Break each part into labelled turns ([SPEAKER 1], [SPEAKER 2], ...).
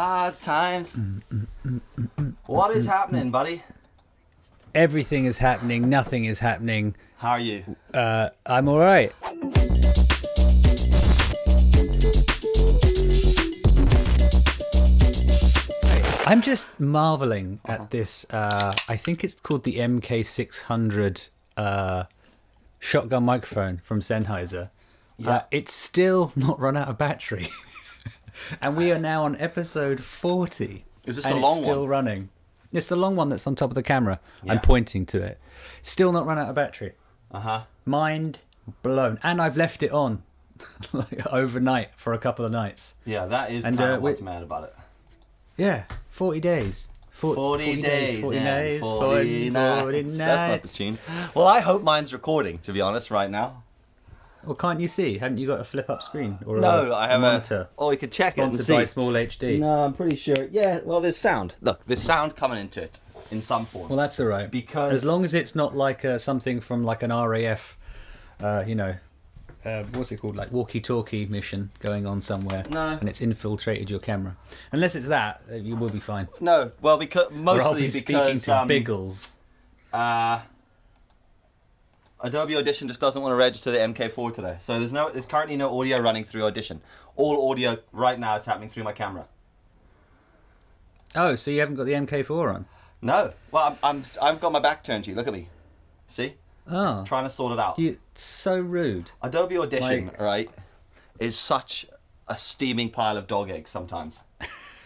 [SPEAKER 1] Hard times. What is happening, buddy?
[SPEAKER 2] Everything is happening. Nothing is happening.
[SPEAKER 1] How are you?
[SPEAKER 2] I'm all right. I'm just marveling at this. I think it's called the MK600 shotgun microphone from Sennheiser.
[SPEAKER 1] Yeah.
[SPEAKER 2] It's still not run out of battery. And we are now on episode 40.
[SPEAKER 1] Is this the long one?
[SPEAKER 2] It's still running. It's the long one that's on top of the camera.
[SPEAKER 1] Yeah.
[SPEAKER 2] I'm pointing to it. Still not run out of battery.
[SPEAKER 1] Uh-huh.
[SPEAKER 2] Mind blown. And I've left it on like overnight for a couple of nights.
[SPEAKER 1] Yeah, that is kind of what's mad about it.
[SPEAKER 2] Yeah, 40 days.
[SPEAKER 1] 40 days,
[SPEAKER 2] 40
[SPEAKER 1] and
[SPEAKER 2] days,
[SPEAKER 1] 40 nights.
[SPEAKER 2] 40 nights.
[SPEAKER 1] That's not the tune. Well, I hope mine's recording, to be honest, right now.
[SPEAKER 2] Well, can't you see? Haven't you got a flip-up screen? Or
[SPEAKER 1] No, I have
[SPEAKER 2] monitor?
[SPEAKER 1] Oh, we could check it and
[SPEAKER 2] Sponsored
[SPEAKER 1] see.
[SPEAKER 2] by Small HD.
[SPEAKER 1] No, I'm pretty sure. Yeah, well, there's sound. Look, there's sound coming into it in some form.
[SPEAKER 2] Well, that's all right.
[SPEAKER 1] Because
[SPEAKER 2] as long as it's not like something from like an RAF, what's it called? Like walkie-talkie mission going on somewhere.
[SPEAKER 1] No.
[SPEAKER 2] And it's infiltrated your camera. Unless it's that, you will be fine.
[SPEAKER 1] No, well, because
[SPEAKER 2] Or I'll
[SPEAKER 1] mostly
[SPEAKER 2] be speaking
[SPEAKER 1] because
[SPEAKER 2] to Biggles.
[SPEAKER 1] Adobe Audition just doesn't want to register the MK4 today, so there's currently no audio running through Audition. All audio right now is happening through my camera.
[SPEAKER 2] Oh, so you haven't got the MK4 on?
[SPEAKER 1] No, well, I've got my back turned to you. Look at me. See?
[SPEAKER 2] Oh,
[SPEAKER 1] Trying to sort it out.
[SPEAKER 2] so rude.
[SPEAKER 1] Adobe Audition, right, is such a steaming pile of dog eggs sometimes.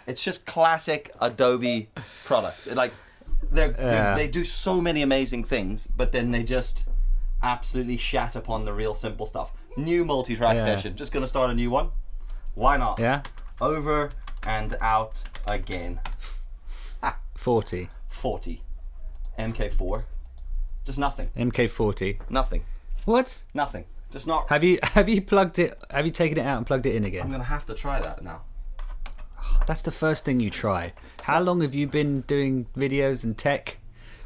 [SPEAKER 1] It's just classic Adobe products. They do so many amazing things, but then they just absolutely shat upon the real simple stuff. New multi-track session. Just going to start a new one. Why not?
[SPEAKER 2] Yeah?
[SPEAKER 1] Over and out again.
[SPEAKER 2] 40.
[SPEAKER 1] 40. MK4. Just nothing.
[SPEAKER 2] MK40.
[SPEAKER 1] Nothing.
[SPEAKER 2] What?
[SPEAKER 1] Nothing. Just not...
[SPEAKER 2] Have you plugged it? Have you taken it out and plugged it in again?
[SPEAKER 1] I'm going to have to try that now.
[SPEAKER 2] That's the first thing you try. How long have you been doing videos and tech?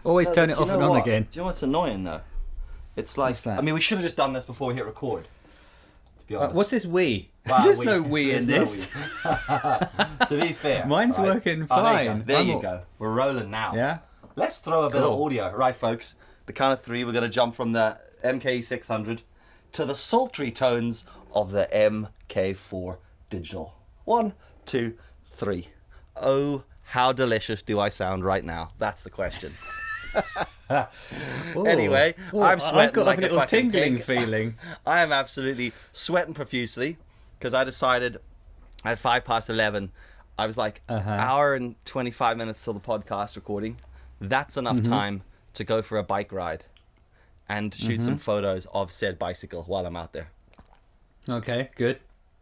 [SPEAKER 2] Always turn it off and on again.
[SPEAKER 1] Do you know what's annoying though? It's like,
[SPEAKER 2] What's that?
[SPEAKER 1] I mean, we should have just done this before we hit record. To be honest.
[SPEAKER 2] What's this Wii?
[SPEAKER 1] Wow,
[SPEAKER 2] There's
[SPEAKER 1] we-
[SPEAKER 2] no Wii in
[SPEAKER 1] there's
[SPEAKER 2] this.
[SPEAKER 1] no Wii. To be fair.
[SPEAKER 2] Mine's
[SPEAKER 1] right?
[SPEAKER 2] working
[SPEAKER 1] Oh, there you
[SPEAKER 2] fine.
[SPEAKER 1] go. There
[SPEAKER 2] I'm
[SPEAKER 1] you
[SPEAKER 2] all-
[SPEAKER 1] go. We're rolling now.
[SPEAKER 2] Yeah?
[SPEAKER 1] Let's throw a bit of
[SPEAKER 2] Cool.
[SPEAKER 1] audio. Right, folks. The count of three, we're going to jump from the MK600 to the sultry tones of the MK4 digital. 1, 2, 3. Oh, how delicious do I sound right now? That's the question.
[SPEAKER 2] Ooh.
[SPEAKER 1] Anyway,
[SPEAKER 2] Ooh,
[SPEAKER 1] I'm sweating
[SPEAKER 2] I've got
[SPEAKER 1] like
[SPEAKER 2] a
[SPEAKER 1] a
[SPEAKER 2] little
[SPEAKER 1] fucking
[SPEAKER 2] tingling
[SPEAKER 1] pig.
[SPEAKER 2] feeling.
[SPEAKER 1] I am absolutely sweating profusely because I decided at 11:05, I was like, hour and 25 minutes till the podcast recording. That's enough time to go for a bike ride and shoot some photos of said bicycle while I'm out there.
[SPEAKER 2] Okay, good.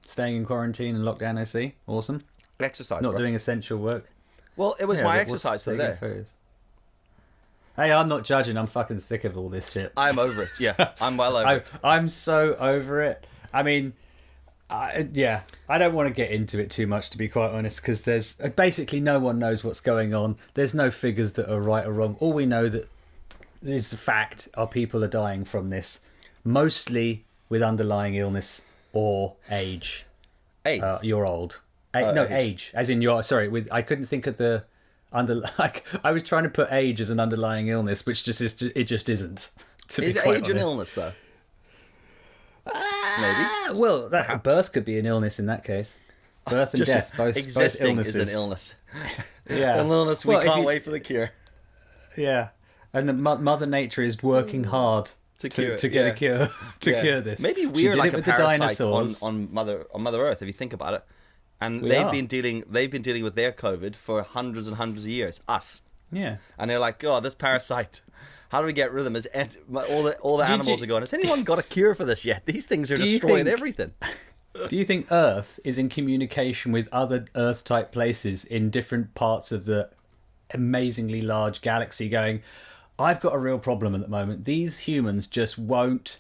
[SPEAKER 2] Staying in quarantine and lockdown, I see. Awesome.
[SPEAKER 1] Exercise,
[SPEAKER 2] Not
[SPEAKER 1] bro.
[SPEAKER 2] doing essential work.
[SPEAKER 1] Well, it was
[SPEAKER 2] Yeah,
[SPEAKER 1] my
[SPEAKER 2] but what's
[SPEAKER 1] exercise
[SPEAKER 2] taking
[SPEAKER 1] today.
[SPEAKER 2] photos? Hey, I'm not judging. I'm fucking sick of all this shit.
[SPEAKER 1] I'm over it. Yeah, I'm well over it.
[SPEAKER 2] I'm so over it. I mean, I don't want to get into it too much, to be quite honest, because there's basically no one knows what's going on. There's no figures that are right or wrong. All we know that is a fact are people are dying from this, mostly with underlying illness or age.
[SPEAKER 1] AIDS.
[SPEAKER 2] You're old.
[SPEAKER 1] Age.
[SPEAKER 2] Age, as in you're. Sorry, I couldn't think of the I was trying to put age as an underlying illness, which just isn't. To
[SPEAKER 1] Is
[SPEAKER 2] be quite
[SPEAKER 1] age an
[SPEAKER 2] honest.
[SPEAKER 1] illness, though? Maybe.
[SPEAKER 2] Well, birth could be an illness in that case. Birth and
[SPEAKER 1] Just
[SPEAKER 2] death, both
[SPEAKER 1] existing
[SPEAKER 2] illnesses.
[SPEAKER 1] is an illness.
[SPEAKER 2] Yeah,
[SPEAKER 1] An illness we
[SPEAKER 2] Well, if
[SPEAKER 1] can't
[SPEAKER 2] you-
[SPEAKER 1] wait for the cure.
[SPEAKER 2] Yeah, and the Mother Nature is working hard
[SPEAKER 1] To cure it,
[SPEAKER 2] to get
[SPEAKER 1] yeah.
[SPEAKER 2] a cure
[SPEAKER 1] Yeah.
[SPEAKER 2] cure this.
[SPEAKER 1] Maybe
[SPEAKER 2] She
[SPEAKER 1] we're
[SPEAKER 2] did
[SPEAKER 1] like
[SPEAKER 2] it
[SPEAKER 1] a
[SPEAKER 2] with the
[SPEAKER 1] parasite
[SPEAKER 2] dinosaurs.
[SPEAKER 1] on Mother Earth, if you think about it. And
[SPEAKER 2] We
[SPEAKER 1] they've
[SPEAKER 2] are.
[SPEAKER 1] been dealing with their COVID for hundreds and hundreds of years. Us.
[SPEAKER 2] Yeah.
[SPEAKER 1] And they're like, oh, this parasite. How do we get rid of them? All the animals are going, has anyone got a cure for this yet? These things are
[SPEAKER 2] Do you
[SPEAKER 1] destroying
[SPEAKER 2] think-
[SPEAKER 1] everything.
[SPEAKER 2] Do you think Earth is in communication with other Earth-type places in different parts of the amazingly large galaxy going, I've got a real problem at the moment. These humans just won't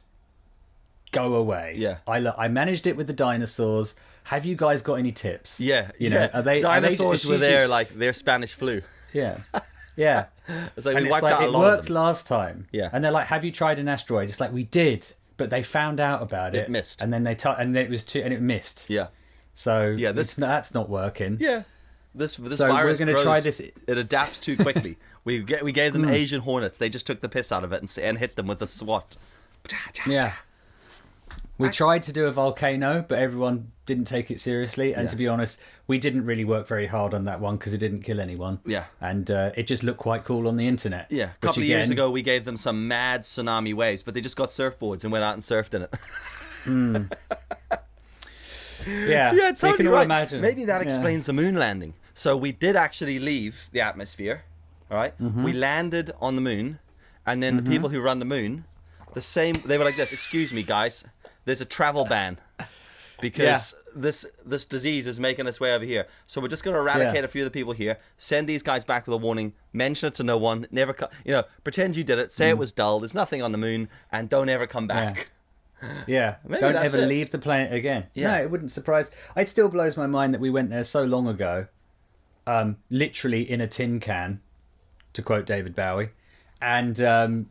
[SPEAKER 2] go away.
[SPEAKER 1] Yeah.
[SPEAKER 2] I managed it with the dinosaurs. Have you guys got any tips?
[SPEAKER 1] Yeah.
[SPEAKER 2] You know, are they
[SPEAKER 1] Dinosaurs were
[SPEAKER 2] is she-
[SPEAKER 1] there like their Spanish flu.
[SPEAKER 2] Yeah. Yeah.
[SPEAKER 1] It's like
[SPEAKER 2] And
[SPEAKER 1] we
[SPEAKER 2] it's
[SPEAKER 1] wiped
[SPEAKER 2] like,
[SPEAKER 1] out a
[SPEAKER 2] it
[SPEAKER 1] lot
[SPEAKER 2] worked
[SPEAKER 1] of them.
[SPEAKER 2] last time.
[SPEAKER 1] Yeah.
[SPEAKER 2] And they're like, have you tried an asteroid? It's like, we did, but they found out about it.
[SPEAKER 1] It missed.
[SPEAKER 2] And then and it was and it missed.
[SPEAKER 1] Yeah.
[SPEAKER 2] So
[SPEAKER 1] Yeah, this-
[SPEAKER 2] that's not working.
[SPEAKER 1] Yeah. this
[SPEAKER 2] So
[SPEAKER 1] virus
[SPEAKER 2] we're going to try this.
[SPEAKER 1] It adapts too quickly. We gave them Asian hornets. They just took the piss out of it and hit them with a SWAT.
[SPEAKER 2] Yeah. We tried to do a volcano, but everyone didn't take it seriously. And to be honest, we didn't really work very hard on that one because it didn't kill anyone.
[SPEAKER 1] Yeah.
[SPEAKER 2] And it just looked quite cool on the internet.
[SPEAKER 1] Yeah. A couple of years ago, we gave them some mad tsunami waves, but they just got surfboards and went out and surfed in it.
[SPEAKER 2] Yeah,
[SPEAKER 1] totally
[SPEAKER 2] you can
[SPEAKER 1] right.
[SPEAKER 2] imagine.
[SPEAKER 1] Maybe that explains the moon landing. So we did actually leave the atmosphere, all right? We landed on the moon, and then the people who run the moon, they were like this, excuse me, guys, there's a travel ban because this disease is making its way over here. So we're just going to eradicate a few of the people here, send these guys back with a warning, mention it to no one, never pretend you did it, say it was dull, there's nothing on the moon, and don't ever come back.
[SPEAKER 2] Yeah, don't ever leave the planet again. No, it wouldn't surprise. It still blows my mind that we went there so long ago, literally in a tin can, to quote David Bowie, and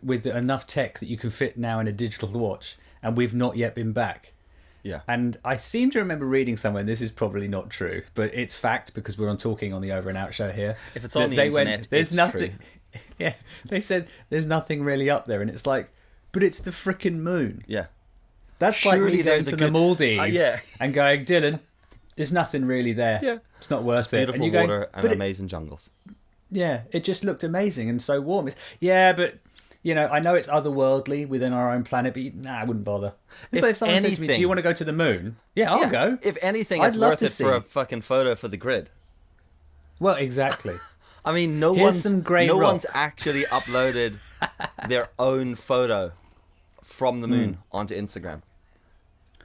[SPEAKER 2] with enough tech that you can fit now in a digital watch, and we've not yet been back.
[SPEAKER 1] Yeah.
[SPEAKER 2] And I seem to remember reading somewhere, and this is probably not true, but it's fact because we're talking on the Over and Out show here.
[SPEAKER 1] If it's on the internet,
[SPEAKER 2] there's
[SPEAKER 1] it's
[SPEAKER 2] nothing.
[SPEAKER 1] true.
[SPEAKER 2] Yeah, they said there's nothing really up there, and it's like, but it's the frickin' moon.
[SPEAKER 1] Yeah.
[SPEAKER 2] That's
[SPEAKER 1] Surely
[SPEAKER 2] like me going to the Maldives and going, Dillon, there's nothing really there.
[SPEAKER 1] Yeah.
[SPEAKER 2] It's not worth it.
[SPEAKER 1] Beautiful water and amazing jungles.
[SPEAKER 2] Yeah, it just looked amazing and so warm. But I know it's otherworldly within our own planet, but I wouldn't bother. And so if someone said to me, do you want to go to the moon? Yeah, I'll go.
[SPEAKER 1] If anything, it's worth it for a fucking photo for the grid.
[SPEAKER 2] Well, exactly.
[SPEAKER 1] I mean, no one's actually uploaded their own photo from the moon onto Instagram.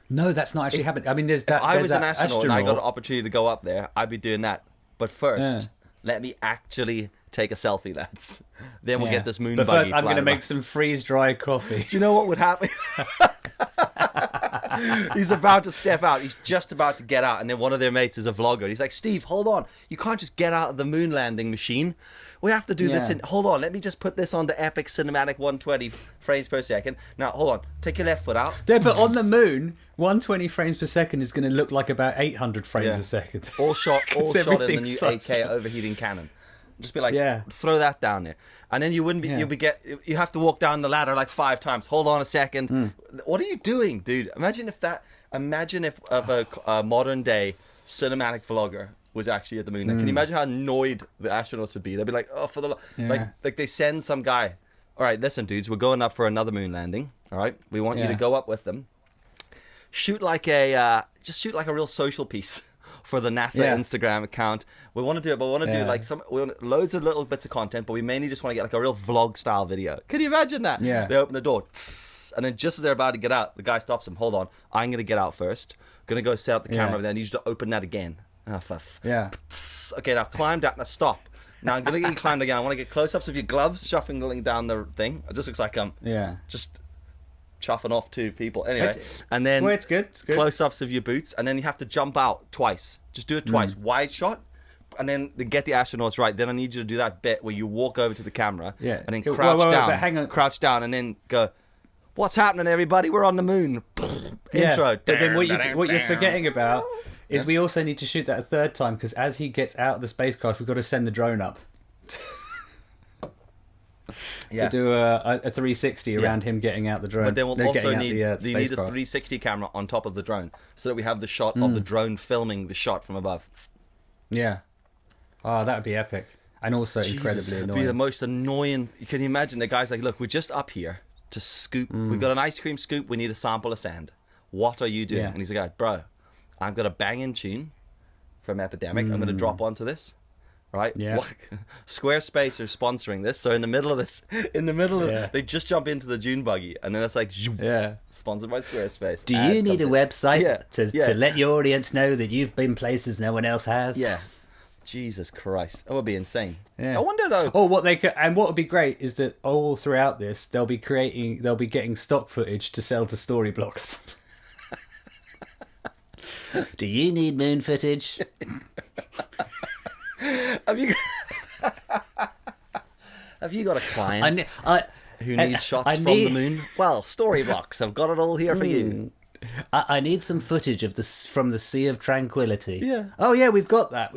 [SPEAKER 2] No, that's not actually happened. I mean, there's that.
[SPEAKER 1] If I was an astronaut and I got an opportunity to go up there, I'd be doing that. But first, let me actually take a selfie, lads. Then we'll get this moon buggy.
[SPEAKER 2] But first, I'm going to make some freeze-dried coffee.
[SPEAKER 1] Do you know what would happen? He's about to step out. He's just about to get out. And then one of their mates is a vlogger. He's like, Steve, hold on. You can't just get out of the moon landing machine. We have to do this. Hold on. Let me just put this on the epic cinematic 120 frames per second. Now, hold on. Take your left foot out.
[SPEAKER 2] Yeah, but on the moon, 120 frames per second is going to look like about 800 frames a second.
[SPEAKER 1] All shot in the new 8K overheating Canon. Just be like, throw that down there. And then you wouldn't be, you have to walk down the ladder like 5 times. Hold on a second. What are you doing, dude? Imagine if a modern day cinematic vlogger was actually at the moon. Like, can you imagine how annoyed the astronauts would be? They'd be like, oh, for the like they send some guy. All right, listen, dudes, we're going up for another moon landing. All right, we want you to go up with them. Shoot like a real social piece for the NASA Instagram account. We want to do it, but we want to do like loads of little bits of content, but we mainly just want to get like a real vlog style video. Can you imagine that?
[SPEAKER 2] Yeah.
[SPEAKER 1] They open the door, and then just as they're about to get out, the guy stops them. Hold on, I'm gonna get out first. Gonna go set up the camera, and then I need you to open that again. Okay, now climb down. Now stop. Now I'm gonna get you climbed again. I want to get close-ups of your gloves shuffling down the thing. It just looks like I'm just chuffing off 2 people. Anyway, and then
[SPEAKER 2] it's good.
[SPEAKER 1] Close-ups of your boots, and then you have to jump out twice. Just do it twice. Wide shot, and then to get the astronauts right. Then I need you to do that bit where you walk over to the camera, and then crouch down.
[SPEAKER 2] Hang on.
[SPEAKER 1] Crouch down, and then go. What's happening, everybody? We're on the moon. Intro.
[SPEAKER 2] But then what you're forgetting about is we also need to shoot that a 3rd time because as he gets out of the spacecraft, we've got to send the drone up to do a 360 around him getting out the drone.
[SPEAKER 1] But then we'll also need a 360 camera on top of the drone so that we have the shot of the drone filming the shot from above.
[SPEAKER 2] Yeah. Oh, that would be epic. And also incredibly annoying. It'd
[SPEAKER 1] be the most annoying. Can you imagine the guy's like, look, we're just up here to scoop. We've got an ice cream scoop. We need a sample of sand. What are you doing? And he's like, bro, I've got a banging tune from Epidemic. I'm going to drop onto this. Right?
[SPEAKER 2] Yeah.
[SPEAKER 1] Squarespace are sponsoring this. So in the middle of they just jump into the Dune buggy. And then it's like, sponsored by Squarespace.
[SPEAKER 2] Do you need a website to let your audience know that you've been places no one else has?
[SPEAKER 1] Yeah. Jesus Christ. That would be insane. Yeah. I wonder though.
[SPEAKER 2] Or what would be great is that all throughout this, they'll be getting stock footage to sell to Storyblogs. Do you need moon footage?
[SPEAKER 1] Have you got a client who needs shots from the moon? Well, Storyblocks. I've got it all here for you.
[SPEAKER 2] I need some footage of this from the Sea of Tranquility.
[SPEAKER 1] Yeah.
[SPEAKER 2] Oh yeah, we've got that.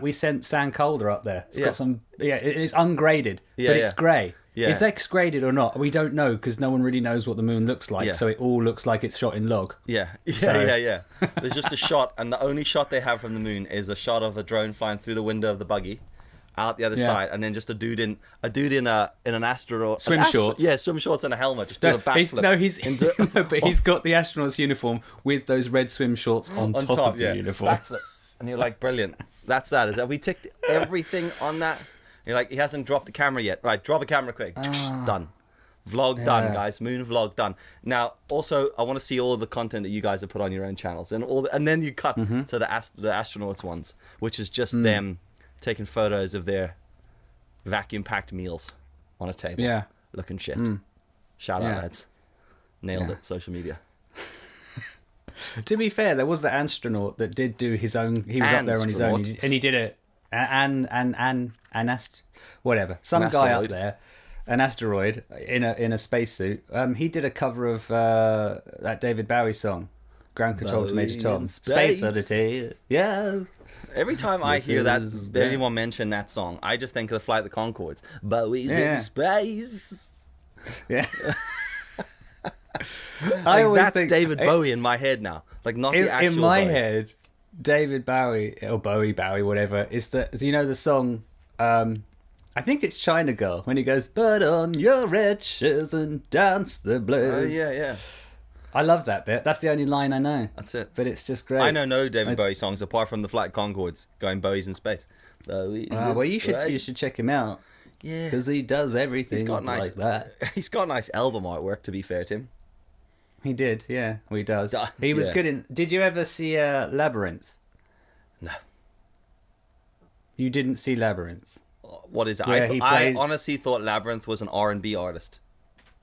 [SPEAKER 2] We sent Sam Calder up there. It's got some. Yeah, it's ungraded, but it's grey.
[SPEAKER 1] Yeah.
[SPEAKER 2] Is that graded or not? We don't know because no one really knows what the moon looks like.
[SPEAKER 1] Yeah.
[SPEAKER 2] So it all looks like it's shot in log.
[SPEAKER 1] Yeah. There's just a shot, and the only shot they have from the moon is a shot of a drone flying through the window of the buggy, out the other side, and then just a dude in an astronaut
[SPEAKER 2] Swim shorts.
[SPEAKER 1] Yeah, swim shorts and a helmet, just doing a backflip.
[SPEAKER 2] But he's got the astronaut's uniform with those red swim shorts on top of the uniform.
[SPEAKER 1] Backflip. And you're like, brilliant. That's that. Is that we ticked everything on that? You're like, he hasn't dropped the camera yet. Right, drop a camera quick. Done. Vlog done, guys. Moon vlog done. Now, also, I want to see all the content that you guys have put on your own channels, and then you cut to the astronauts ones, which is just them taking photos of their vacuum-packed meals on a table.
[SPEAKER 2] Yeah.
[SPEAKER 1] Looking shit. Shout out, lads. Nailed it. Social media.
[SPEAKER 2] To be fair, there was the astronaut that did do his own. He was up there on his own, and he did it. Whatever. Some guy up there, an asteroid in a spacesuit. He did a cover of that David Bowie song, "Ground Control to Major Tom." Space Oddity. Yeah.
[SPEAKER 1] Every time I hear anyone mention that song, I just think of the Flight of the Conchords. Bowie's in space.
[SPEAKER 2] Yeah.
[SPEAKER 1] I always that's think David Bowie in my head now, like not the actual.
[SPEAKER 2] In my
[SPEAKER 1] Bowie.
[SPEAKER 2] head, David Bowie or Bowie, whatever, is the song. I think it's China Girl when he goes, "Put on your red shoes and dance the blues."
[SPEAKER 1] Oh yeah.
[SPEAKER 2] I love that bit. That's the only line I know.
[SPEAKER 1] That's it.
[SPEAKER 2] But it's just great.
[SPEAKER 1] I know no David Bowie songs apart from the Flight of Conchords going Bowie's in space.
[SPEAKER 2] Well, you should check him out.
[SPEAKER 1] Yeah,
[SPEAKER 2] because he does everything like that.
[SPEAKER 1] He's got nice album artwork, to be fair to him.
[SPEAKER 2] He did, yeah. He does. He was good in. Did you ever see Labyrinth?
[SPEAKER 1] No.
[SPEAKER 2] You didn't see Labyrinth?
[SPEAKER 1] What is it? I honestly thought Labyrinth was an R&B artist.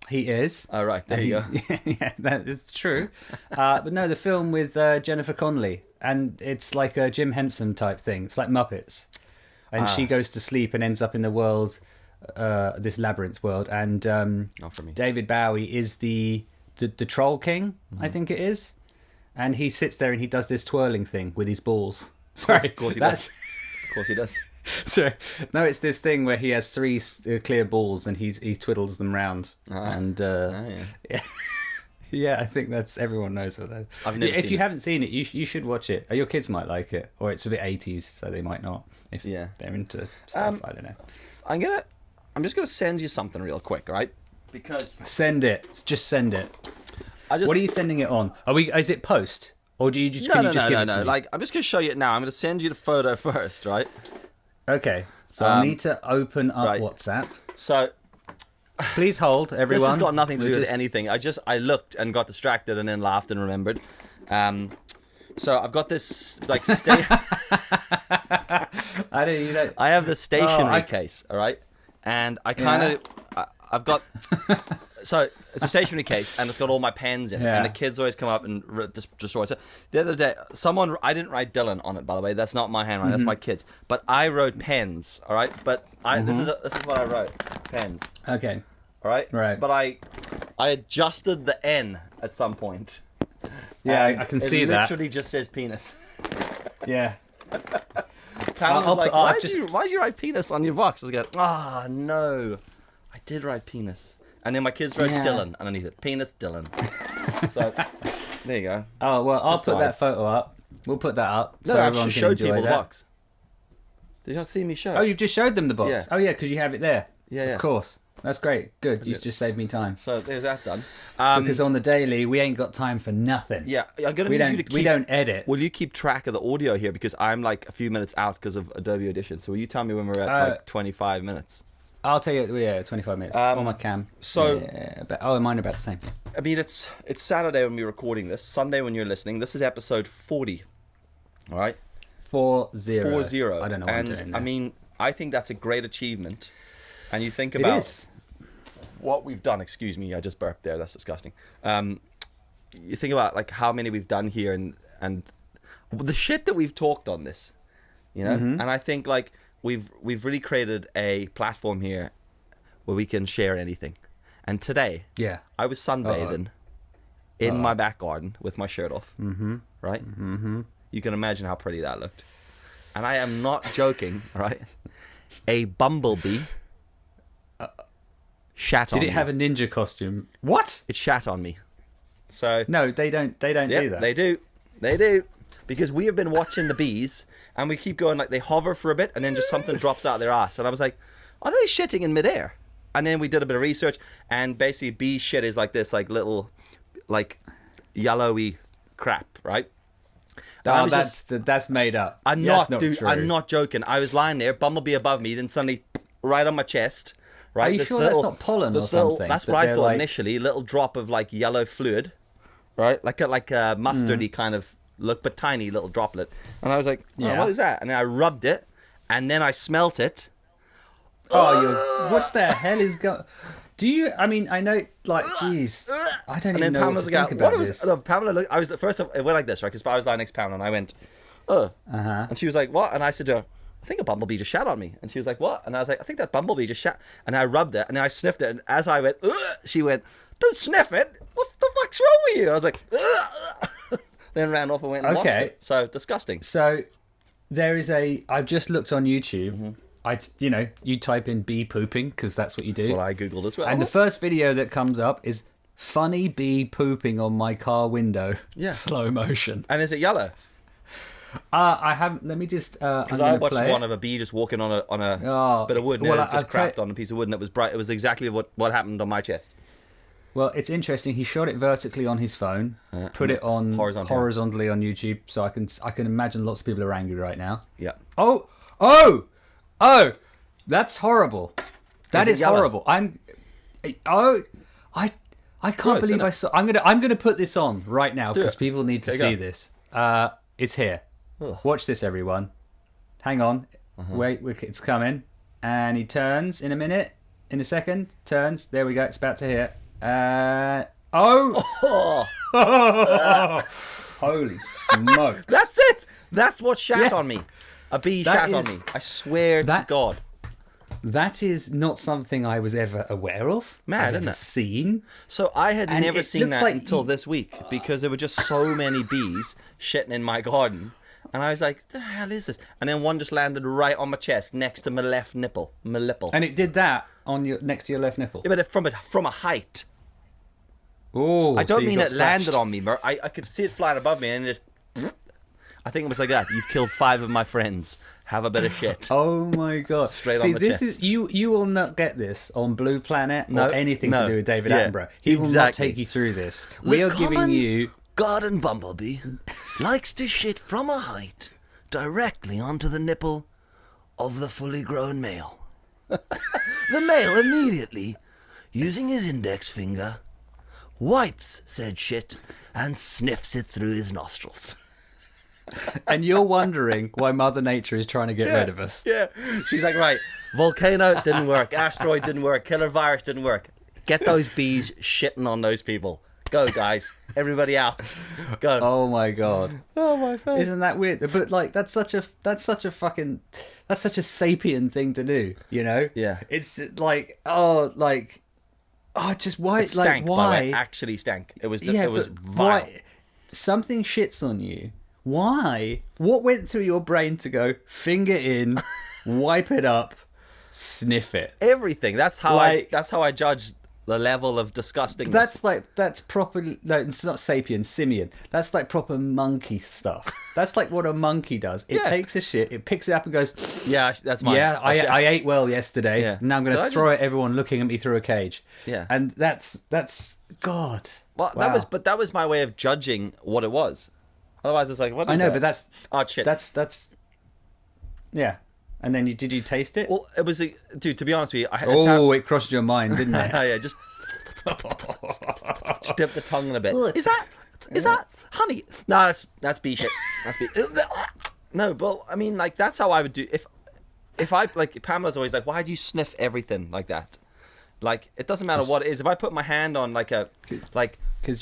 [SPEAKER 2] He is.
[SPEAKER 1] Oh, right. There you go.
[SPEAKER 2] Yeah, that is true. But no, the film with Jennifer Connelly, and it's like a Jim Henson type thing. It's like Muppets. And she goes to sleep and ends up in the world, this labyrinth world. And
[SPEAKER 1] not for me.
[SPEAKER 2] David Bowie is the troll king, I think it is. And he sits there and he does this twirling thing with his balls. Sorry,
[SPEAKER 1] of course he does. Of course he does.
[SPEAKER 2] So no, it's this thing where he has three clear balls and he twiddles them round. And yeah, I think that's everyone knows what that is. If you haven't seen it, you should watch it. Your kids might like it, or it's a bit 80s, so they might not. If they're into stuff, I don't know.
[SPEAKER 1] I'm just gonna send you something real quick, right? Because
[SPEAKER 2] send it. Just send it. What are you sending it on? Is it post, or do you just give it to me?
[SPEAKER 1] Like I'm just gonna show you it now. I'm gonna send you the photo first, right?
[SPEAKER 2] Okay. So I need to open up WhatsApp.
[SPEAKER 1] So
[SPEAKER 2] please hold, everyone.
[SPEAKER 1] This has got nothing to do with anything. I looked and got distracted and then laughed and remembered. So I've got this like I have this stationery case, all right, and I've got so it's a stationery case and it's got all my pens in it, and the kids always come up and destroy it. So the other day, I didn't write Dillon on it, by the way. That's not my handwriting. That's my kids. But I wrote pens, all right. But this is what I wrote. Pens.
[SPEAKER 2] Okay.
[SPEAKER 1] All right.
[SPEAKER 2] Right.
[SPEAKER 1] But I adjusted the N at some point.
[SPEAKER 2] Yeah, I can see that.
[SPEAKER 1] It literally just says penis.
[SPEAKER 2] Yeah.
[SPEAKER 1] Pam was like, why did you write penis on your box? I was like, no. I did write penis. And then my kids wrote Dillon underneath it. Penis Dillon. So, there you go.
[SPEAKER 2] Oh, well, I'll put that photo up. We'll put that up
[SPEAKER 1] so
[SPEAKER 2] everyone can enjoy
[SPEAKER 1] people
[SPEAKER 2] that.
[SPEAKER 1] The box. Did you not see me show?
[SPEAKER 2] Oh, you've just showed them the box?
[SPEAKER 1] Yeah.
[SPEAKER 2] Oh, yeah, because you have it there.
[SPEAKER 1] Yeah.
[SPEAKER 2] Of course. That's great. Good. You've just saved me time.
[SPEAKER 1] So, there's that done.
[SPEAKER 2] Because on the daily, we ain't got time for nothing.
[SPEAKER 1] Yeah. I'm gonna need you to keep...
[SPEAKER 2] We don't edit.
[SPEAKER 1] Will you keep track of the audio here? Because I'm like a few minutes out because of Adobe Audition. So, will you tell me when we're at like 25 minutes?
[SPEAKER 2] I'll tell you, 25 minutes on my cam.
[SPEAKER 1] So,
[SPEAKER 2] mine are about the same. Yeah.
[SPEAKER 1] I mean, it's Saturday when we're recording this. Sunday when you're listening. This is episode 40. All right.
[SPEAKER 2] 40.
[SPEAKER 1] 40.
[SPEAKER 2] I don't know what I'm doing there.
[SPEAKER 1] I mean, I think that's a great achievement. And you think about what we've done. Excuse me, I just burped there. That's disgusting. You think about like how many we've done here and the shit that we've talked on this. You know, and I think like. We've really created a platform here where we can share anything. And today, I was sunbathing in my back garden with my shirt off. Mm-hmm. Right? Mm-hmm. You can imagine how pretty that looked. And I am not joking, right? A bumblebee shat on me.
[SPEAKER 2] Did it have a ninja costume? What?
[SPEAKER 1] It shat on me. So
[SPEAKER 2] No, they don't do that.
[SPEAKER 1] They do. Because we have been watching the bees, and we keep going, like, they hover for a bit, and then just something drops out of their ass. And I was like, are they shitting in midair? And then we did a bit of research, and basically bee shit is like this, like, little, like, yellowy crap, right?
[SPEAKER 2] Oh, that's made up.
[SPEAKER 1] I'm not joking. I was lying there, bumblebee above me, then suddenly right on my chest. Right?
[SPEAKER 2] Are you sure that's not pollen or something?
[SPEAKER 1] That's what I thought initially. A little drop of like yellow fluid, right? Like a mustardy kind of look, but tiny little droplet. And I was like, what is that? And then I rubbed it, and then I smelt it.
[SPEAKER 2] What the hell is going? Do you? I mean, I know, like, jeez, I don't even know what to think about this.
[SPEAKER 1] Pamela looked. I was the first. It went like this, right? Because I was lying next to Pamela, and I went, and she was like, "What?" And I said to her, I think a bumblebee just shat on me. And she was like, what? And I was like, I think that bumblebee just shat. And I rubbed it, and then I sniffed it, and as I went, she went, don't sniff it. What the fuck's wrong with you? And I was like, then ran off and went and washed it. So, disgusting.
[SPEAKER 2] So, I've just looked on YouTube. You type in bee pooping, because that's what you do.
[SPEAKER 1] That's what I Googled as well.
[SPEAKER 2] And the first video that comes up is funny bee pooping on my car window. Yeah. Slow motion.
[SPEAKER 1] And is it yellow?
[SPEAKER 2] I haven't. Let me just.
[SPEAKER 1] Because I watched one of a bee just walking on a bit of wood, and it just crapped on a piece of wood, and it was bright. It was exactly what happened on my chest.
[SPEAKER 2] Well, it's interesting. He shot it vertically on his phone, put it on horizontally on YouTube, so I can imagine lots of people are angry right now.
[SPEAKER 1] Yeah.
[SPEAKER 2] Oh, that's horrible. That is horrible. I can't believe I saw. I'm gonna put this on right now because people need to see this. It's here. Ugh. Watch this, everyone. Hang on. Wait, it's coming. And he turns in a second. Turns. There we go. It's about to hit. Holy smokes.
[SPEAKER 1] That's it. That's what shat on me. A bee shat on me. I swear to God.
[SPEAKER 2] That is not something I was ever aware of.
[SPEAKER 1] Mad, isn't it?
[SPEAKER 2] Seen.
[SPEAKER 1] So I had never seen that until this week because there were just so many bees shitting in my garden. And I was like, the hell is this? And then one just landed right on my chest next to my left nipple. My lipple.
[SPEAKER 2] And it did that next to your left nipple?
[SPEAKER 1] Yeah, but from a height.
[SPEAKER 2] Oh,
[SPEAKER 1] I don't mean it landed on me. I could see it flying above me and it just... I think it was like that. You've killed 5 of my friends. Have a bit of shit.
[SPEAKER 2] Oh my God.
[SPEAKER 1] Straight on the chest.
[SPEAKER 2] Is you will not get this on Blue Planet or anything to do with David Attenborough. He will not take you through this. We are giving you...
[SPEAKER 3] garden bumblebee likes to shit from a height directly onto the nipple of the fully grown male. The male immediately, using his index finger, wipes said shit and sniffs it through his nostrils.
[SPEAKER 2] And you're wondering why Mother Nature is trying to get rid of us.
[SPEAKER 1] Yeah. She's like, right, volcano didn't work, asteroid didn't work, killer virus didn't work. Get those bees shitting on those people. Go, guys. Everybody out. Go.
[SPEAKER 2] Oh my God.
[SPEAKER 1] Oh my face.
[SPEAKER 2] Isn't that weird? But like that's such a sapient thing to do, you know?
[SPEAKER 1] Yeah.
[SPEAKER 2] It's just like just why
[SPEAKER 1] it stank,
[SPEAKER 2] why?
[SPEAKER 1] By the way. Actually stank. It was vile.
[SPEAKER 2] Why something shits on you. Why? What went through your brain to go finger in, wipe it up, sniff it?
[SPEAKER 1] Everything. That's how I judge the level of disgustingness.
[SPEAKER 2] That's proper. No, it's not sapient, simian. That's like proper monkey stuff. That's like what a monkey does. It takes a shit, it picks it up and goes.
[SPEAKER 1] Yeah, that's mine.
[SPEAKER 2] Yeah, I ate well yesterday. Yeah. Now I'm going to throw it at everyone looking at me through a cage.
[SPEAKER 1] Yeah,
[SPEAKER 2] and that's God.
[SPEAKER 1] Well, wow. that was my way of judging what it was. Otherwise, it's like, what is
[SPEAKER 2] I know,
[SPEAKER 1] that?
[SPEAKER 2] but that's
[SPEAKER 1] odd shit.
[SPEAKER 2] That's yeah. And then did you taste it?
[SPEAKER 1] Well, it was dude. To be honest with you,
[SPEAKER 2] it crossed your mind, didn't it?
[SPEAKER 1] Yeah, just dip the tongue in a bit. Is that honey? No, that's bee shit. That's bee. No, but I mean, like that's how I would do if I like. Pamela's always like, why do you sniff everything like that? Like it doesn't matter what it is. If I put my hand on
[SPEAKER 2] because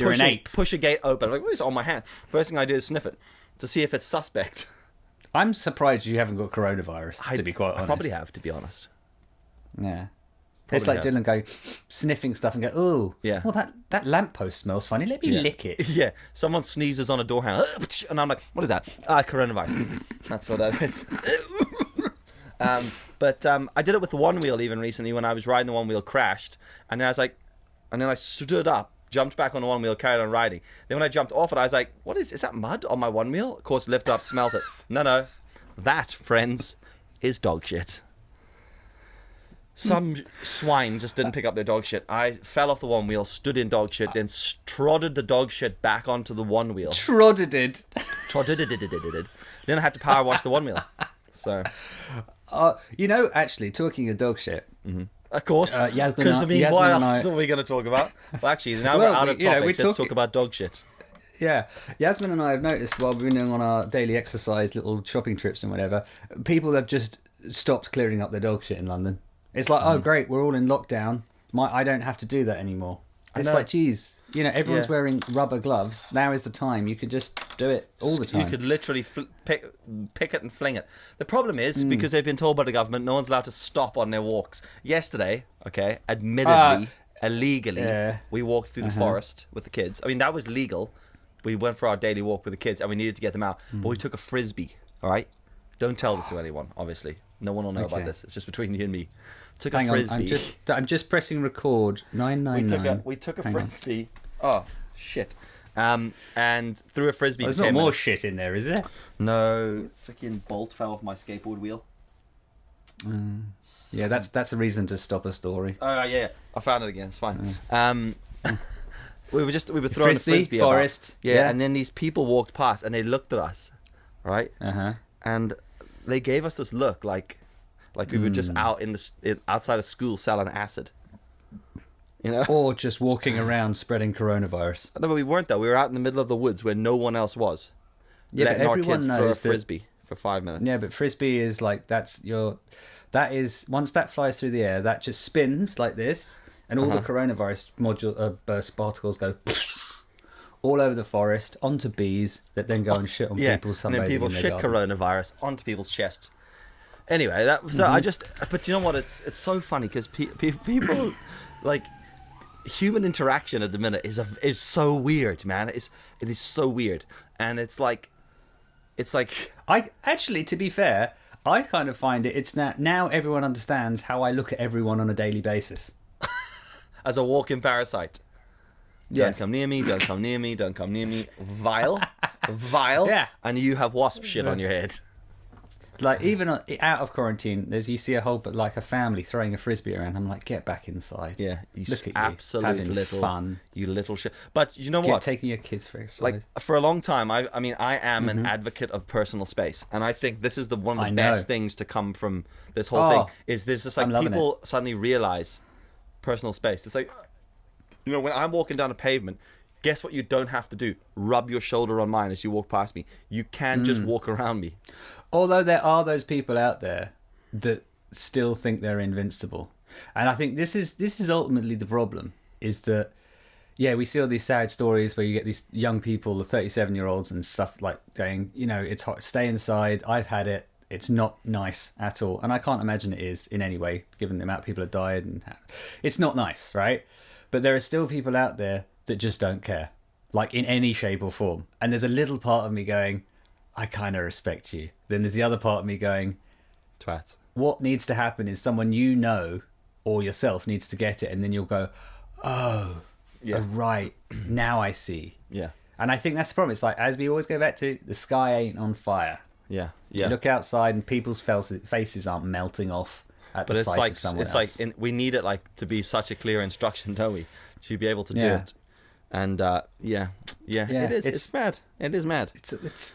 [SPEAKER 2] you're an ape,
[SPEAKER 1] push a gate open. Like, what is on my hand? First thing I do is sniff it to see if it's suspect.
[SPEAKER 2] I'm surprised you haven't got coronavirus, to be quite honest.
[SPEAKER 1] I probably have, to be honest.
[SPEAKER 2] Yeah. It's like
[SPEAKER 1] have.
[SPEAKER 2] Dillon going, sniffing stuff and go, oh,
[SPEAKER 1] Yeah.
[SPEAKER 2] well, that lamppost smells funny. Let me lick it.
[SPEAKER 1] Yeah, someone sneezes on a door handle, and I'm like, what is that? Coronavirus. That's what that is. But I did it with the one wheel even recently when I was riding the one wheel, crashed, and then I stood up, jumped back on the one wheel, carried on riding. Then when I jumped off it, I was like, what is that mud on my one wheel? Of course, lifted up, smelt it. No, that, friends, is dog shit. Some swine just didn't pick up their dog shit. I fell off the one wheel, stood in dog shit, then trotted the dog shit back onto the one wheel.
[SPEAKER 2] Trotted it.
[SPEAKER 1] Then I had to power wash the one wheel. So,
[SPEAKER 2] Actually, talking of dog shit.
[SPEAKER 1] of course,
[SPEAKER 2] Yasmin
[SPEAKER 1] because
[SPEAKER 2] and
[SPEAKER 1] what
[SPEAKER 2] I-
[SPEAKER 1] else are we going to talk about? Well, actually, now
[SPEAKER 2] Well,
[SPEAKER 1] we're out of
[SPEAKER 2] you know,
[SPEAKER 1] topics.
[SPEAKER 2] we're
[SPEAKER 1] Let's
[SPEAKER 2] talking-
[SPEAKER 1] talk about dog shit.
[SPEAKER 2] Yeah, Yasmin and I have noticed while we've been doing on our daily exercise, little shopping trips and whatever, people have just stopped clearing up their dog shit in London. It's like, oh great, we're all in lockdown. I don't have to do that anymore. It's
[SPEAKER 1] know.
[SPEAKER 2] like, geez, everyone's
[SPEAKER 1] Yeah.
[SPEAKER 2] wearing rubber gloves. Now is the time. You could just do it all the time.
[SPEAKER 1] You could literally pick it and fling it. The problem is, because they've been told by the government, no one's allowed to stop on their walks. Yesterday, admittedly, illegally, we walked through the forest with the kids. I mean, that was legal. We went for our daily walk with the kids, and we needed to get them out. But we took a Frisbee, all right? Don't tell this to anyone, obviously. No one will know about this. It's just between you and me. Took
[SPEAKER 2] Hang
[SPEAKER 1] a
[SPEAKER 2] on,
[SPEAKER 1] Frisbee.
[SPEAKER 2] I'm just pressing record. 999.
[SPEAKER 1] We took a
[SPEAKER 2] Hang on.
[SPEAKER 1] Frisbee. Oh, shit. And threw a Frisbee.
[SPEAKER 2] There's
[SPEAKER 1] for
[SPEAKER 2] not
[SPEAKER 1] 10
[SPEAKER 2] more
[SPEAKER 1] minutes.
[SPEAKER 2] shit in there, is there?
[SPEAKER 1] No, freaking bolt fell off my skateboard wheel.
[SPEAKER 2] Yeah, that's a reason to stop a story.
[SPEAKER 1] Oh yeah, I found it again. It's fine. We were throwing
[SPEAKER 2] Frisbee,
[SPEAKER 1] a frisbee
[SPEAKER 2] forest,
[SPEAKER 1] about. Yeah,
[SPEAKER 2] yeah.
[SPEAKER 1] and then these people walked past and they looked at us, right?
[SPEAKER 2] Uh-huh.
[SPEAKER 1] And they gave us this look like we were just out outside of school selling acid.
[SPEAKER 2] Or just walking around spreading coronavirus.
[SPEAKER 1] No, but we weren't though. We were out in the middle of the woods where no one else was.
[SPEAKER 2] Yeah, but
[SPEAKER 1] letting our
[SPEAKER 2] everyone
[SPEAKER 1] kids throw a
[SPEAKER 2] knows that.
[SPEAKER 1] frisbee for 5 minutes.
[SPEAKER 2] Yeah, but frisbee is like that is once that flies through the air, that just spins like this, and all the coronavirus particles go all over the forest onto bees that then go and shit on people.
[SPEAKER 1] And then people shit coronavirus onto people's chests. Anyway, but you know what? It's so funny because people like human interaction at the minute is so weird, man. It is so weird, and it's like.
[SPEAKER 2] I actually, to be fair, I kind of find it's now everyone understands how I look at everyone on a daily basis.
[SPEAKER 1] As a walking parasite.
[SPEAKER 2] Yes.
[SPEAKER 1] Don't come near me, don't come near me, don't come near me. Vile.
[SPEAKER 2] Yeah.
[SPEAKER 1] And you have wasp shit on your head.
[SPEAKER 2] Like, even out of quarantine, you see a family throwing a frisbee around. I'm like, get back inside.
[SPEAKER 1] Yeah, you
[SPEAKER 2] Look at
[SPEAKER 1] absolute
[SPEAKER 2] you, having
[SPEAKER 1] little
[SPEAKER 2] fun.
[SPEAKER 1] You little shit. But you know what?
[SPEAKER 2] Taking your kids for exercise.
[SPEAKER 1] Like, for a long time, I am an advocate of personal space, and I think this is one of the best things to come from this whole thing. Is there's just like people suddenly realize personal space. It's like, when I'm walking down a pavement, guess what you don't have to do? Rub your shoulder on mine as you walk past me. You can just walk around me.
[SPEAKER 2] Although there are those people out there that still think they're invincible, and I think this is ultimately the problem. Is that we see all these sad stories where you get these young people, the 37-year-olds and stuff like saying, it's hot, stay inside. I've had it. It's not nice at all, and I can't imagine it is in any way, given the amount of people that died, and it's not nice, right? But there are still people out there that just don't care, like in any shape or form. And there's a little part of me going, I kind of respect you. Then there's the other part of me going,
[SPEAKER 1] Twat.
[SPEAKER 2] What needs to happen is someone or yourself needs to get it, and then you'll go, oh, right, now I see.
[SPEAKER 1] Yeah.
[SPEAKER 2] And I think that's the problem. It's like, as we always go back to, the sky ain't on fire.
[SPEAKER 1] Yeah.
[SPEAKER 2] You look outside and people's faces aren't melting off at the sight of someone else.
[SPEAKER 1] It's like we need it to be such a clear instruction, don't we, to be able to do it. And it is. It's mad. It is mad.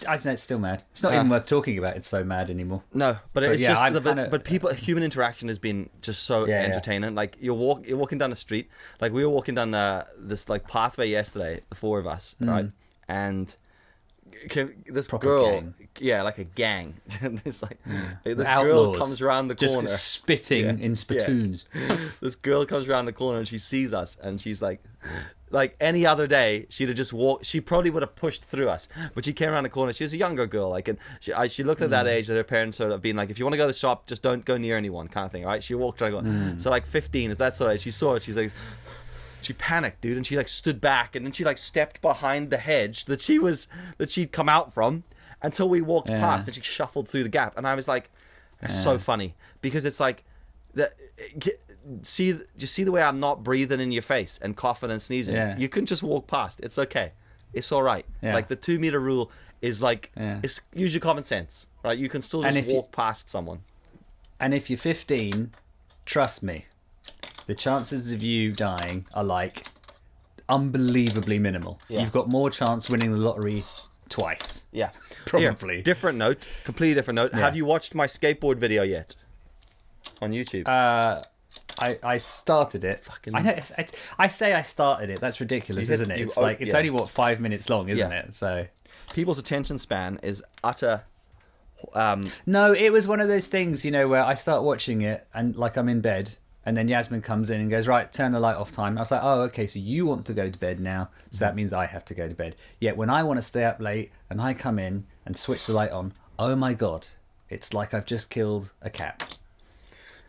[SPEAKER 2] I know it's still mad. It's not even worth talking about. It's so mad anymore.
[SPEAKER 1] No, but it's just people. Human interaction has been just so entertaining. Like you're walking down the street. Like we were walking down this pathway yesterday, the four of us, right? And this
[SPEAKER 2] Proper
[SPEAKER 1] girl,
[SPEAKER 2] gang.
[SPEAKER 1] like a gang. This
[SPEAKER 2] Outlaws.
[SPEAKER 1] girl comes around the
[SPEAKER 2] just
[SPEAKER 1] corner,
[SPEAKER 2] spitting in spittoons.
[SPEAKER 1] This girl comes around the corner and she sees us, and she's like, like any other day, she'd have just walked. She probably would have pushed through us, but she came around the corner. She was a younger girl, like, and she looked at that age that her parents sort of been like, if you want to go to the shop, just don't go near anyone, kind of thing, right? She walked around, so like 15 is that sort of age. She saw it. She's like, she panicked, dude, and she like stood back, and then she like stepped behind the hedge that she'd come out from until we walked past, and she shuffled through the gap, and I was like, that's so funny because it's like that. See the way I'm not breathing in your face and coughing and sneezing. You can just walk past. It's okay. It's all right. Like the 2 meter rule is like it's usually common sense, right? You can still just walk past someone.
[SPEAKER 2] And if you're 15, trust me, the chances of you dying are like unbelievably minimal. You've got more chance winning the lottery twice. Probably.
[SPEAKER 1] Here, different note, completely different note. Have you watched my skateboard video yet on YouTube?
[SPEAKER 2] I started it. I know. I say I started it. That's ridiculous, isn't it? It's like it's only 5 minutes long, isn't it? So
[SPEAKER 1] people's attention span is utter.
[SPEAKER 2] No, it was one of those things, where I start watching it and like I'm in bed, and then Yasmin comes in and goes, right, turn the light off time. I was like, oh, okay, so you want to go to bed now, so that means I have to go to bed. Yet when I want to stay up late and I come in and switch the light on, oh my god, it's like I've just killed a cat.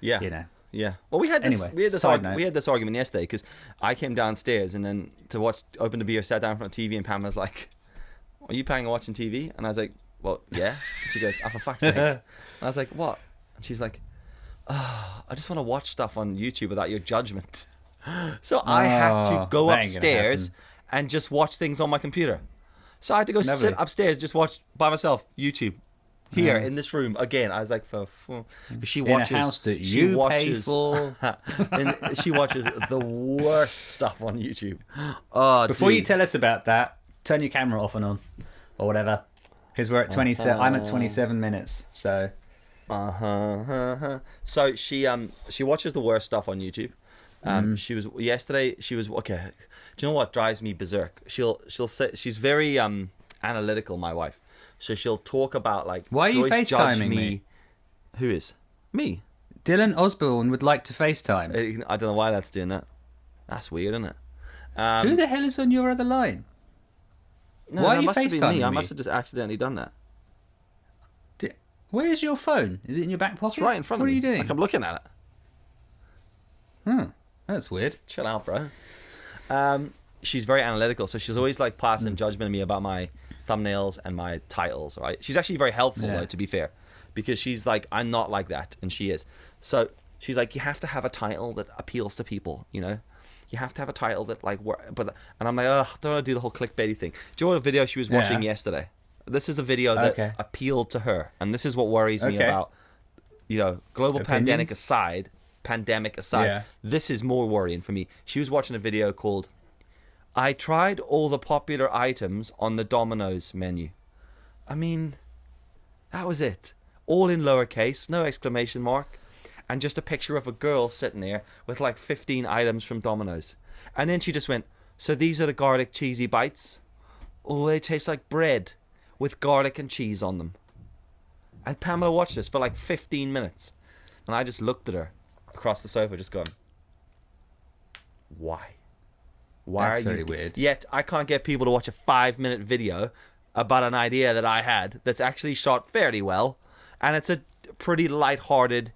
[SPEAKER 1] Yeah. Yeah. Well, we had this argument yesterday because I came downstairs and then to open the beer, sat down in front of TV, and Pam was like, "Are you planning on watching TV?" And I was like, "Well, yeah." And she goes, "Oh, for fuck's sake!" And I was like, "What?" And she's like, "Oh, I just want to watch stuff on YouTube without your judgment." So I had to go upstairs and just watch things on my computer. So I had to go sit upstairs, just watch by myself YouTube. Here in this room again, I was like, she watches.
[SPEAKER 2] In a house that you pay for.
[SPEAKER 1] She watches the worst stuff on YouTube.
[SPEAKER 2] Before you tell us about that, turn your camera off and on, or whatever, because we're at 27. I'm at 27 minutes. So.
[SPEAKER 1] So she watches the worst stuff on YouTube. She was yesterday. She was okay. Do you know what drives me berserk? She'll say she's very analytical. My wife. So she'll talk about like.
[SPEAKER 2] Why are you FaceTiming me?
[SPEAKER 1] Who is? Me.
[SPEAKER 2] Dylan Osborne would like to FaceTime.
[SPEAKER 1] I don't know why that's doing that. That's weird, isn't it?
[SPEAKER 2] Who the hell is on your other line?
[SPEAKER 1] No,
[SPEAKER 2] why are you
[SPEAKER 1] must have been me.
[SPEAKER 2] FaceTiming
[SPEAKER 1] I must have just accidentally done that.
[SPEAKER 2] Where's your phone? Is it in your back pocket?
[SPEAKER 1] It's right in front of me.
[SPEAKER 2] What are you doing?
[SPEAKER 1] Like I'm looking at it.
[SPEAKER 2] That's weird.
[SPEAKER 1] Chill out, bro. She's very analytical, so she's always like passing judgment on me about my thumbnails and my titles, right? She's actually very helpful though, to be fair, because she's like, I'm not like that, and she is. So she's like, you have to have a title that appeals to people, you have to have a title that like and I'm like, oh, I don't want to do the whole clickbaity thing. Do you know what video she was watching yesterday? This is a video that appealed to her, and this is what worries me about, global pandemic aside, this is more worrying for me. She was watching a video called I tried all the popular items on the Domino's menu. I mean, that was it. All in lowercase, no exclamation mark, and just a picture of a girl sitting there with like 15 items from Domino's. And then she just went, so these are the garlic cheesy bites? Oh, they taste like bread with garlic and cheese on them. And Pamela watched this for like 15 minutes. And I just looked at her across the sofa just going, why? Why
[SPEAKER 2] That's
[SPEAKER 1] are
[SPEAKER 2] very
[SPEAKER 1] you
[SPEAKER 2] weird.
[SPEAKER 1] Yet I can't get people to watch a 5-minute video about an idea that I had that's actually shot fairly well, and it's a pretty light-hearted,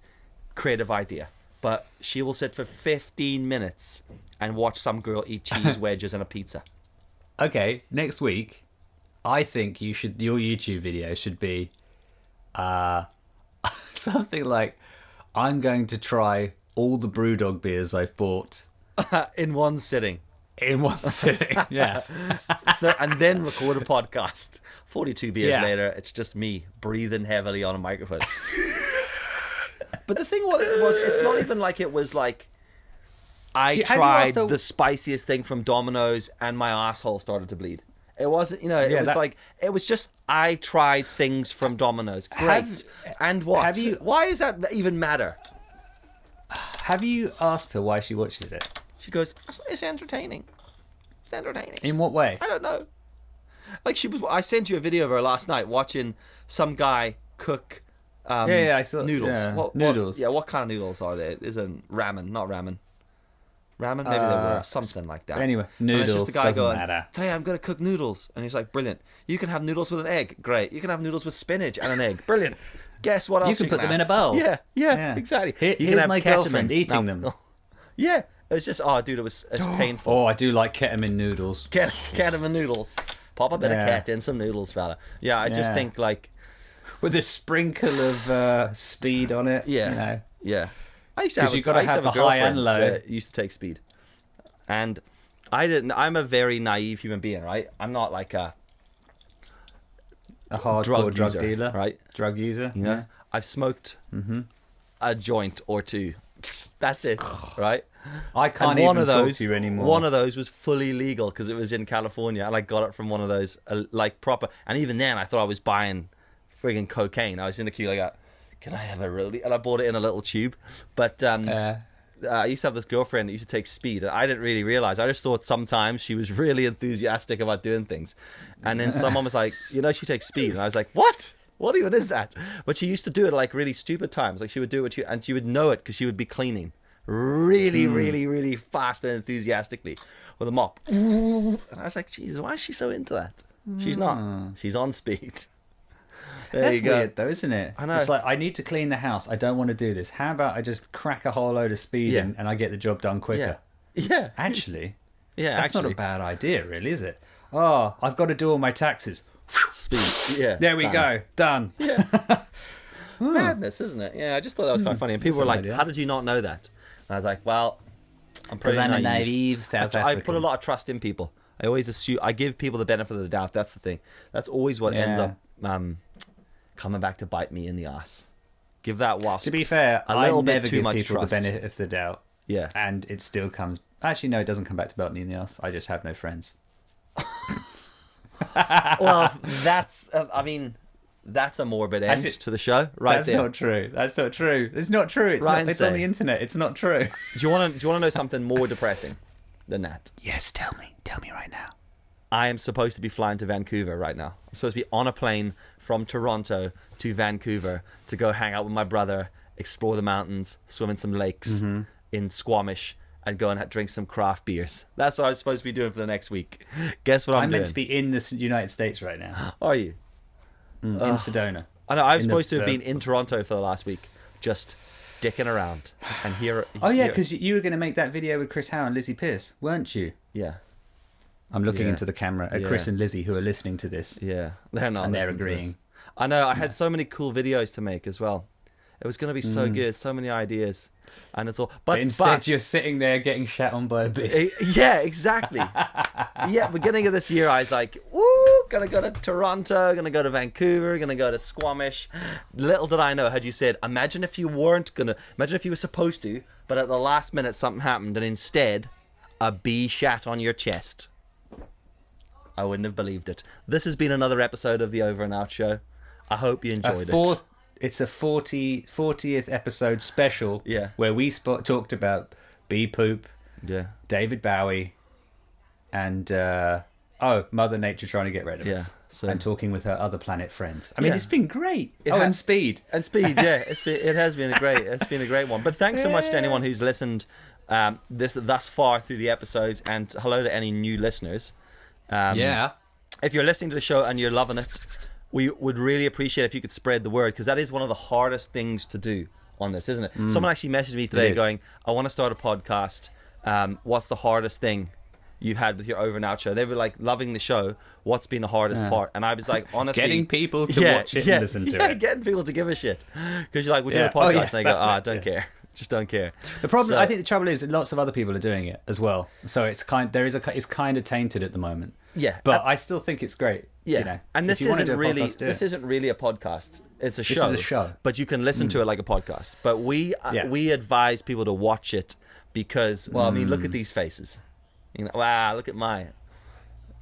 [SPEAKER 1] creative idea. But she will sit for 15 minutes and watch some girl eat cheese wedges and a pizza.
[SPEAKER 2] Okay, next week, I think your YouTube video should be something like, I'm going to try all the Brewdog beers I've bought
[SPEAKER 1] in one sitting.
[SPEAKER 2] In one sitting, yeah.
[SPEAKER 1] And then record a podcast. 42 beers later, it's just me breathing heavily on a microphone. But the thing was, it's not even like it was like I tried the spiciest thing from Domino's and my asshole started to bleed. It wasn't, it was just I tried things from Domino's. Great. And what? Why does that even matter?
[SPEAKER 2] Have you asked her why she watches it?
[SPEAKER 1] She goes, it's entertaining. It's entertaining.
[SPEAKER 2] In what way?
[SPEAKER 1] I don't know. Like I sent you a video of her last night watching some guy cook
[SPEAKER 2] I saw
[SPEAKER 1] noodles.
[SPEAKER 2] Yeah,
[SPEAKER 1] What
[SPEAKER 2] noodles.
[SPEAKER 1] What kind of noodles are they? Is it ramen? Not ramen. Ramen? Maybe there were. Something like that.
[SPEAKER 2] Anyway,
[SPEAKER 1] And it's
[SPEAKER 2] noodles,
[SPEAKER 1] just the guy
[SPEAKER 2] doesn't
[SPEAKER 1] going,
[SPEAKER 2] matter.
[SPEAKER 1] today I'm going to cook noodles. And he's like, brilliant. You can have noodles with an egg. Great. You can have noodles with spinach and an egg. Brilliant. Guess what else
[SPEAKER 2] You can put them in a
[SPEAKER 1] have?
[SPEAKER 2] bowl.
[SPEAKER 1] Yeah, exactly. You can
[SPEAKER 2] Here's
[SPEAKER 1] have
[SPEAKER 2] my
[SPEAKER 1] ketamine.
[SPEAKER 2] girlfriend eating them.
[SPEAKER 1] Yeah. It was just, dude, it's painful.
[SPEAKER 2] Oh, I do like ketamine noodles.
[SPEAKER 1] Ketamine noodles. Pop a bit of
[SPEAKER 2] Yeah.
[SPEAKER 1] ket in some noodles, fella. Yeah, I just
[SPEAKER 2] Yeah.
[SPEAKER 1] think, like...
[SPEAKER 2] With a sprinkle of speed on it.
[SPEAKER 1] Yeah.
[SPEAKER 2] You know.
[SPEAKER 1] Yeah. I used to
[SPEAKER 2] 'Cause
[SPEAKER 1] have,
[SPEAKER 2] you've gotta
[SPEAKER 1] I used to
[SPEAKER 2] have
[SPEAKER 1] have a
[SPEAKER 2] the high and
[SPEAKER 1] girlfriend
[SPEAKER 2] low.
[SPEAKER 1] that used to take speed. And I'm a very naive human being, right? I'm not like a
[SPEAKER 2] hardcore drug
[SPEAKER 1] user,
[SPEAKER 2] dealer.
[SPEAKER 1] right?
[SPEAKER 2] Drug user.
[SPEAKER 1] You know, I've smoked a joint or two. That's it, right?
[SPEAKER 2] I can't
[SPEAKER 1] And
[SPEAKER 2] even
[SPEAKER 1] one of
[SPEAKER 2] talk
[SPEAKER 1] those,
[SPEAKER 2] to you anymore.
[SPEAKER 1] one of those was fully legal because it was in California, and I got it from one of those like proper. And even then, I thought I was buying friggin' cocaine. I was in the queue, like, can I have a rollie? And I bought it in a little tube. But I used to have this girlfriend that used to take speed, and I didn't really realize. I just thought sometimes she was really enthusiastic about doing things, and then someone was like, she takes speed, and I was like, what? What even is that? But she used to do it like really stupid times. Like she would do it, and she would know it because she would be cleaning really, really, really fast and enthusiastically with a mop. And I was like, Jesus, why is she so into that? She's not. She's on speed. There
[SPEAKER 2] That's
[SPEAKER 1] you go.
[SPEAKER 2] weird, though, isn't it?
[SPEAKER 1] I know.
[SPEAKER 2] It's like, I need to clean the house. I don't want to do this. How about I just crack a whole load of speed
[SPEAKER 1] Yeah.
[SPEAKER 2] in and I get the job done quicker?
[SPEAKER 1] Yeah.
[SPEAKER 2] Actually,
[SPEAKER 1] Yeah.
[SPEAKER 2] that's not a bad idea, really, is it? Oh, I've got to do all my taxes.
[SPEAKER 1] Speed. Yeah.
[SPEAKER 2] There we
[SPEAKER 1] Bam.
[SPEAKER 2] go. Done.
[SPEAKER 1] Madness, isn't it? Yeah, I just thought that was quite funny. And people were
[SPEAKER 2] That's an
[SPEAKER 1] like,
[SPEAKER 2] idea.
[SPEAKER 1] how did you not know that? And I was like, well, I'm pretty
[SPEAKER 2] Because I'm a
[SPEAKER 1] naive.
[SPEAKER 2] naive South
[SPEAKER 1] I
[SPEAKER 2] African.
[SPEAKER 1] put a lot of trust in people. I always assume, I give people the benefit of the doubt. That's the thing. That's always what ends
[SPEAKER 2] Yeah.
[SPEAKER 1] up coming back to bite me in the ass. Give that wasp.
[SPEAKER 2] To be fair,
[SPEAKER 1] a
[SPEAKER 2] I
[SPEAKER 1] little bit
[SPEAKER 2] never
[SPEAKER 1] too
[SPEAKER 2] give
[SPEAKER 1] much
[SPEAKER 2] people
[SPEAKER 1] trust.
[SPEAKER 2] the benefit of the doubt.
[SPEAKER 1] Yeah.
[SPEAKER 2] And it still comes... Actually, no, it doesn't come back to bite me in the ass. I just have no friends.
[SPEAKER 1] Well, that's, that's a morbid end
[SPEAKER 2] That's it.
[SPEAKER 1] to the show, right
[SPEAKER 2] That's
[SPEAKER 1] there.
[SPEAKER 2] not true. That's not true. It's not true. It's,
[SPEAKER 1] Ryan
[SPEAKER 2] not, it's on
[SPEAKER 1] say.
[SPEAKER 2] the internet. It's not true.
[SPEAKER 1] Do you want to know something more depressing than that?
[SPEAKER 2] Yes, tell me. Tell me right now.
[SPEAKER 1] I am supposed to be flying to Vancouver right now. I'm supposed to be on a plane from Toronto to Vancouver to go hang out with my brother, explore the mountains, swim in some lakes in Squamish, and go and drink some craft beers. That's what I was supposed to be doing for the next week. Guess what I'm
[SPEAKER 2] I'm
[SPEAKER 1] doing?
[SPEAKER 2] meant to be in the United States right now.
[SPEAKER 1] Are you?
[SPEAKER 2] In Sedona.
[SPEAKER 1] I know. I was
[SPEAKER 2] In
[SPEAKER 1] supposed to have
[SPEAKER 2] the-
[SPEAKER 1] been in Toronto for the last week, just dicking around. And here.
[SPEAKER 2] Oh, yeah,
[SPEAKER 1] here-
[SPEAKER 2] because you were going to make that video with Chris Howe and Lizzie Pierce, weren't you?
[SPEAKER 1] yeah,
[SPEAKER 2] I'm looking
[SPEAKER 1] Yeah.
[SPEAKER 2] into the camera at Chris
[SPEAKER 1] Yeah.
[SPEAKER 2] and Lizzie, who are listening to this.
[SPEAKER 1] yeah. They're not.
[SPEAKER 2] And they're
[SPEAKER 1] listening to this.
[SPEAKER 2] agreeing.
[SPEAKER 1] I know. I had so many cool videos to make as well. It was going to be so good. So many ideas, and it's all.
[SPEAKER 2] But instead, you're sitting there getting shat on by a bee.
[SPEAKER 1] Yeah, exactly. Yeah, beginning of this year, I was like, "Ooh, gonna go to Toronto, gonna go to Vancouver, gonna go to Squamish." Little did I know, had you said, imagine if you were supposed to, but at the last minute something happened, and instead, a bee shat on your chest. I wouldn't have believed it. This has been another episode of the Over and Out Show. I hope you enjoyed it.
[SPEAKER 2] It's a 40th episode special
[SPEAKER 1] Yeah.
[SPEAKER 2] where we talked about bee poop,
[SPEAKER 1] Yeah.
[SPEAKER 2] David Bowie, and Mother Nature trying to get rid of
[SPEAKER 1] Yeah,
[SPEAKER 2] us,
[SPEAKER 1] so-
[SPEAKER 2] and talking with her other planet friends. I mean,
[SPEAKER 1] Yeah.
[SPEAKER 2] it's been great.
[SPEAKER 1] It
[SPEAKER 2] and
[SPEAKER 1] has-
[SPEAKER 2] Speed.
[SPEAKER 1] And Speed, yeah, it has been a great one. But thanks so much to anyone who's listened thus far through the episodes, and hello to any new listeners. If you're listening to the show and you're loving it, we would really appreciate if you could spread the word, because that is one of the hardest things to do on this, isn't it? Someone actually messaged me today
[SPEAKER 2] is.
[SPEAKER 1] going, I want to start a podcast. What's the hardest thing you've had with your Over and Out show? They were like, loving the show. What's been the hardest part? And I was like, honestly,
[SPEAKER 2] Getting people to watch it and listen to it.
[SPEAKER 1] Getting people to give a shit. Because you're like, we're doing
[SPEAKER 2] Yeah.
[SPEAKER 1] a podcast,
[SPEAKER 2] Oh, yeah,
[SPEAKER 1] and they go,
[SPEAKER 2] that's it,
[SPEAKER 1] don't care. Just don't care.
[SPEAKER 2] The problem,
[SPEAKER 1] So-
[SPEAKER 2] I think, the trouble is that lots of other people are doing it as well. So it's kind of tainted at the moment.
[SPEAKER 1] Yeah.
[SPEAKER 2] But I still think it's great.
[SPEAKER 1] Yeah,
[SPEAKER 2] You know,
[SPEAKER 1] and
[SPEAKER 2] if
[SPEAKER 1] this
[SPEAKER 2] you wanna
[SPEAKER 1] isn't
[SPEAKER 2] do a
[SPEAKER 1] really
[SPEAKER 2] podcast, do
[SPEAKER 1] this
[SPEAKER 2] it.
[SPEAKER 1] isn't really a podcast. It's a show.
[SPEAKER 2] This is a show.
[SPEAKER 1] But you can listen to it like a podcast. But we advise people to watch it because, well, I mean, look at these faces. You know, wow, look at mine.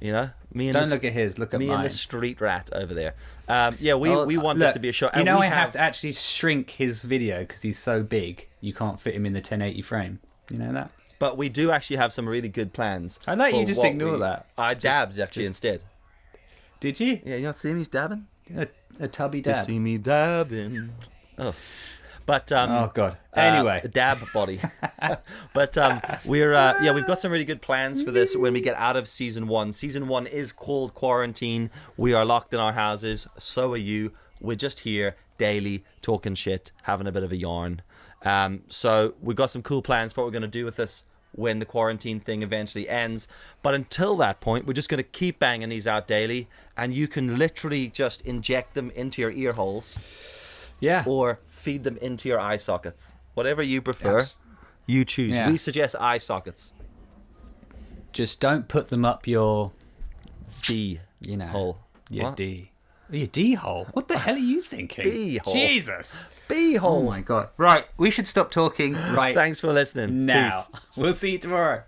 [SPEAKER 1] You know, me and
[SPEAKER 2] Don't look at his. Look at
[SPEAKER 1] me
[SPEAKER 2] mine.
[SPEAKER 1] and the street rat over there. We want
[SPEAKER 2] Look,
[SPEAKER 1] this to be a show.
[SPEAKER 2] You
[SPEAKER 1] and
[SPEAKER 2] know,
[SPEAKER 1] we
[SPEAKER 2] I have to actually shrink his video because he's so big. You can't fit him in the 1080 frame. You know that?
[SPEAKER 1] But we do actually have some really good plans.
[SPEAKER 2] I like
[SPEAKER 1] for
[SPEAKER 2] you just
[SPEAKER 1] what
[SPEAKER 2] ignore that.
[SPEAKER 1] I dabbed actually instead.
[SPEAKER 2] Did you?
[SPEAKER 1] Yeah, you not see me dabbing?
[SPEAKER 2] A tubby
[SPEAKER 1] You
[SPEAKER 2] dab.
[SPEAKER 1] see me dabbing. Oh. But
[SPEAKER 2] Oh God. Anyway,
[SPEAKER 1] dab body. But we've got some really good plans for this when we get out of season 1. Season 1 is called Quarantine. We are locked in our houses. So are you. We're just here daily talking shit, having a bit of a yarn. So we've got some cool plans for what we're going to do with this when the quarantine thing eventually ends. But until that point, we're just going to keep banging these out daily, and you can literally just inject them into your ear holes.
[SPEAKER 2] yeah.
[SPEAKER 1] Or feed them into your eye sockets. Whatever you prefer, you choose.
[SPEAKER 2] Yeah.
[SPEAKER 1] We suggest eye sockets.
[SPEAKER 2] Just don't put them up your,
[SPEAKER 1] D hole.
[SPEAKER 2] Your
[SPEAKER 1] What?
[SPEAKER 2] D. Your D hole? What the hell are you thinking?
[SPEAKER 1] B hole.
[SPEAKER 2] Jesus.
[SPEAKER 1] B hole.
[SPEAKER 2] Oh my God. Right, we should stop talking right
[SPEAKER 1] Thanks for listening.
[SPEAKER 2] now.
[SPEAKER 1] Peace.
[SPEAKER 2] We'll see you tomorrow.